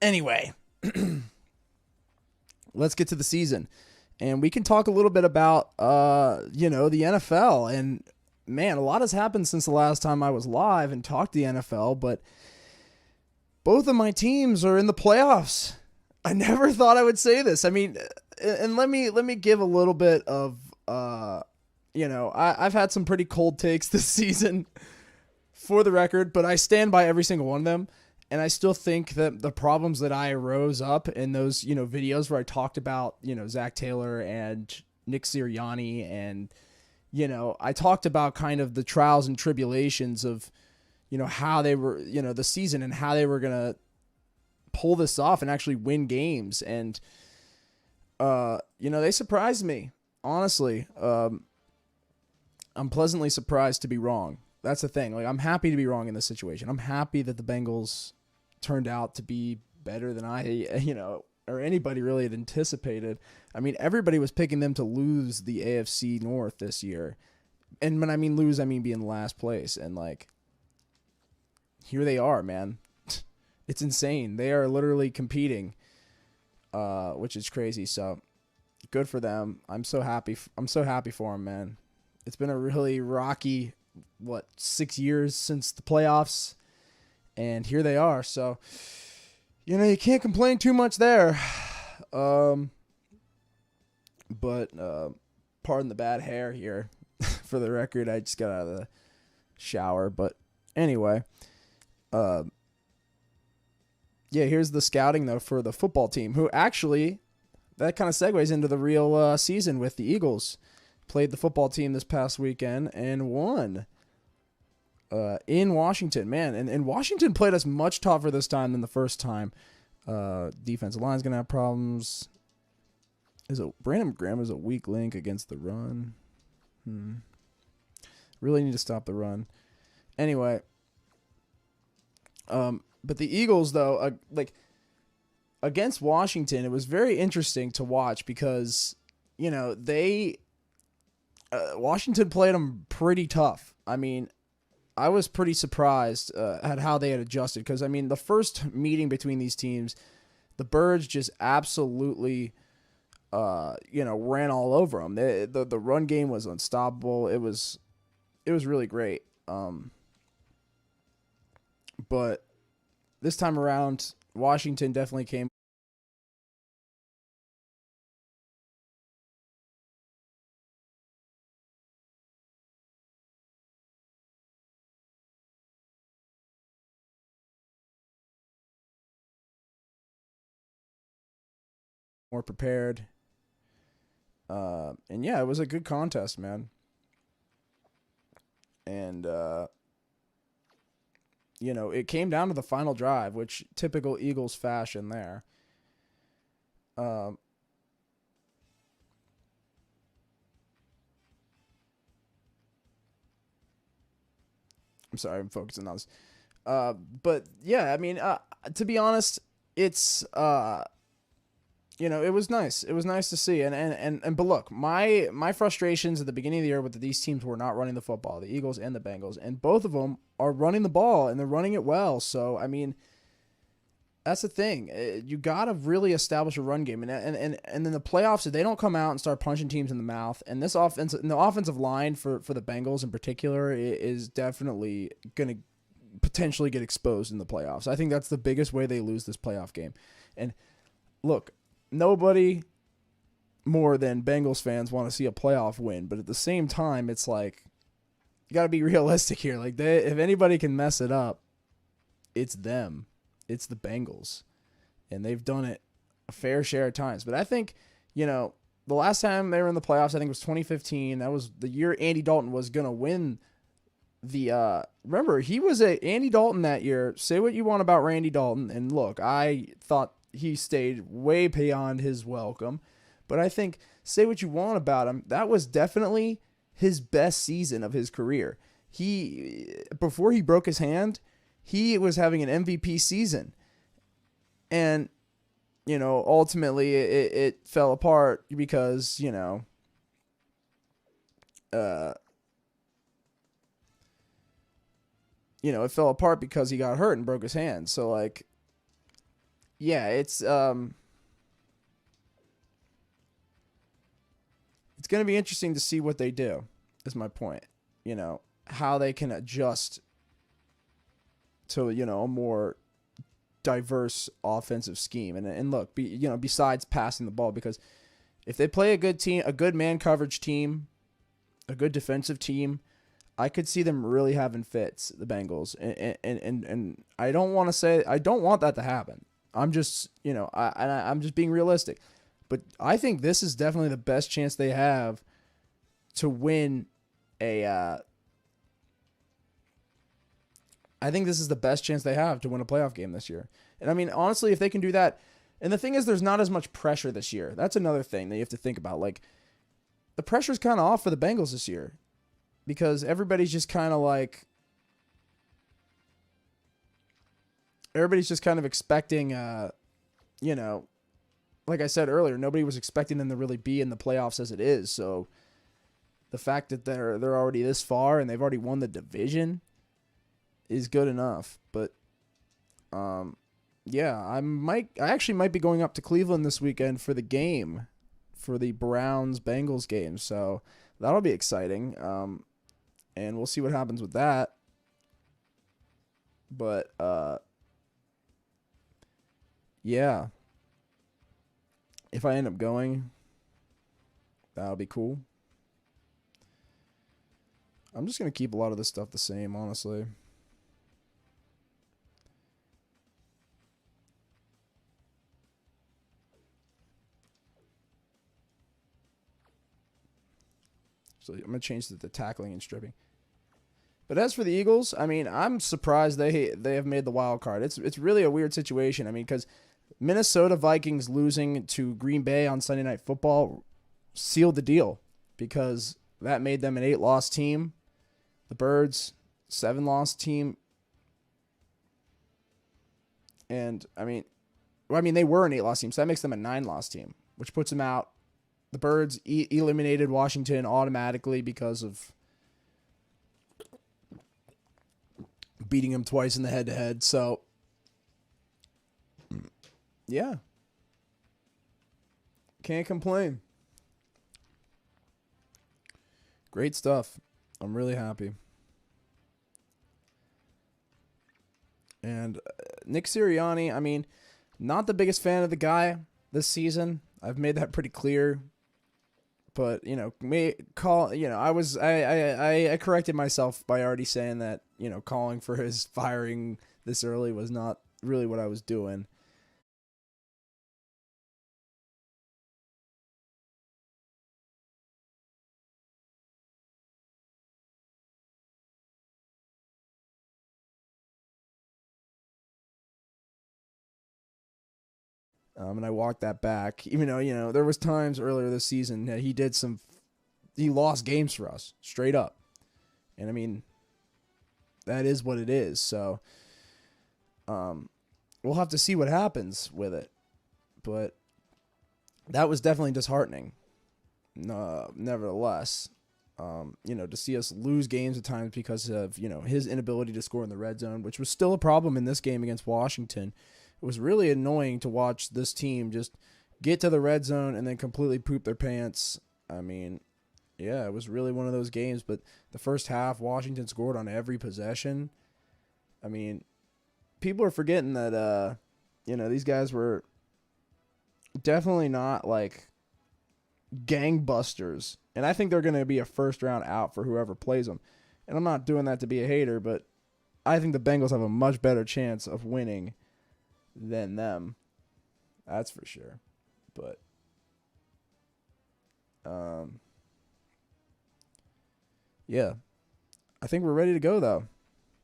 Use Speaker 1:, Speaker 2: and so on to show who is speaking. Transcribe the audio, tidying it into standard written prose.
Speaker 1: Anyway, let's get to the season. And we can talk a little bit about, the NFL. And man, a lot has happened since the last time I was live and talked the NFL, but both of my teams are in the playoffs. I never thought I would say this. I mean, and let me give a little bit of, I've had some pretty cold takes this season for the record, but I stand by every single one of them. And I still think that the problems that I rose up in those, videos where I talked about, Zach Taylor and Nick Sirianni and, I talked about kind of the trials and tribulations of, how they were, the season and how they were going to pull this off and actually win games. And, they surprised me, honestly. I'm pleasantly surprised to be wrong. That's the thing. Like, I'm happy to be wrong in this situation. I'm happy that the Bengals turned out to be better than I, or anybody really had anticipated. I mean, everybody was picking them to lose the AFC North this year. And when I mean lose, I mean be in last place. And, like, here they are, man. It's insane. They are literally competing, which is crazy. So, good for them. I'm so happy for them, man. It's been a really rocky, 6 years since the playoffs. And here they are. So, you can't complain too much there. But pardon the bad hair here. For the record, I just got out of the shower. But anyway, here's the scouting, though, for the football team, who actually, that kind of segues into the real season with the Eagles. Played the football team this past weekend and won. In Washington, man. And Washington played us much tougher this time than the first time. Defensive line's going to have problems. Brandon Graham is a weak link against the run. Really need to stop the run. Anyway. But the Eagles, though, against Washington, it was very interesting to watch because, Washington played them pretty tough. I mean, I was pretty surprised at how they had adjusted because, I mean, the first meeting between these teams, the Birds just absolutely, ran all over them. The run game was unstoppable. It was really great. But this time around, Washington definitely came more prepared. And yeah, it was a good contest, man. And, it came down to the final drive, which typical Eagles fashion there. I'm sorry, I'm focusing on this. But yeah, I mean, to be honest, it's, it was nice. It was nice to see. But look, my frustrations at the beginning of the year with these teams were not running the football, the Eagles and the Bengals, and both of them are running the ball and they're running it well. So, I mean, that's the thing. You got to really establish a run game. And then the playoffs, if they don't come out and start punching teams in the mouth, and the offensive line for the Bengals in particular is definitely going to potentially get exposed in the playoffs. I think that's the biggest way they lose this playoff game. And look, nobody more than Bengals fans want to see a playoff win, but at the same time, it's like, you got to be realistic here. Like, if anybody can mess it up, it's them. It's the Bengals. And they've done it a fair share of times. But I think, the last time they were in the playoffs, I think it was 2015. That was the year Andy Dalton was going to win the, remember, he was Andy Dalton that year. Say what you want about Randy Dalton. And look, I thought he stayed way beyond his welcome. But I think, say what you want about him, that was definitely his best season of his career. Before he broke his hand, he was having an MVP season. And, ultimately it fell apart because, it fell apart because he got hurt and broke his hand. So, like, yeah, it's going to be interesting to see what they do. Is my point. You know, how they can adjust to, you know, a more diverse offensive scheme. And look, besides passing the ball, because if they play a good team, a good man coverage team, a good defensive team, I could see them really having fits, the Bengals. And I don't want to say, I don't want that to happen. I'm just, I'm just being realistic. But I think this is definitely the best chance they have to win I think this is the best chance they have to win a playoff game this year. And I mean, honestly, if they can do that, and the thing is, there's not as much pressure this year. That's another thing that you have to think about. Like, the pressure's kind of off for the Bengals this year because everybody's just kind of like, everybody's just kind of expecting, like I said earlier, nobody was expecting them to really be in the playoffs as it is. So the fact that they're already this far and they've already won the division is good enough. But yeah, I actually might be going up to Cleveland this weekend for the game, for the Browns-Bengals game. So that'll be exciting. And we'll see what happens with that. But yeah, if I end up going, that'll be cool. I'm just going to keep a lot of this stuff the same, honestly. So I'm going to change the tackling and stripping. But as for the Eagles, I mean, I'm surprised they have made the wild card. It's really a weird situation. I mean, because Minnesota Vikings losing to Green Bay on Sunday Night Football sealed the deal because that made them an 8-loss team. The Birds, 7-loss team. And, I mean, they were an 8-loss team, so that makes them a 9-loss team, which puts them out. The Birds eliminated Washington automatically because of beating them twice in the head-to-head. So, yeah. Can't complain. Great stuff. I'm really happy. And Nick Sirianni, I mean, not the biggest fan of the guy this season. I've made that pretty clear. But, I corrected myself by already saying that, calling for his firing this early was not really what I was doing. And I walked that back, even though, there was times earlier this season that he lost games for us straight up. And I mean, that is what it is. So, we'll have to see what happens with it, but that was definitely disheartening. Nevertheless, to see us lose games at times because of, his inability to score in the red zone, which was still a problem in this game against Washington. It was really annoying to watch this team just get to the red zone and then completely poop their pants. I mean, yeah, it was really one of those games. But the first half, Washington scored on every possession. I mean, people are forgetting that, these guys were definitely not like gangbusters. And I think they're going to be a first-round out for whoever plays them. And I'm not doing that to be a hater, but I think the Bengals have a much better chance of winning than them. That's for sure. But yeah. I think we're ready to go though.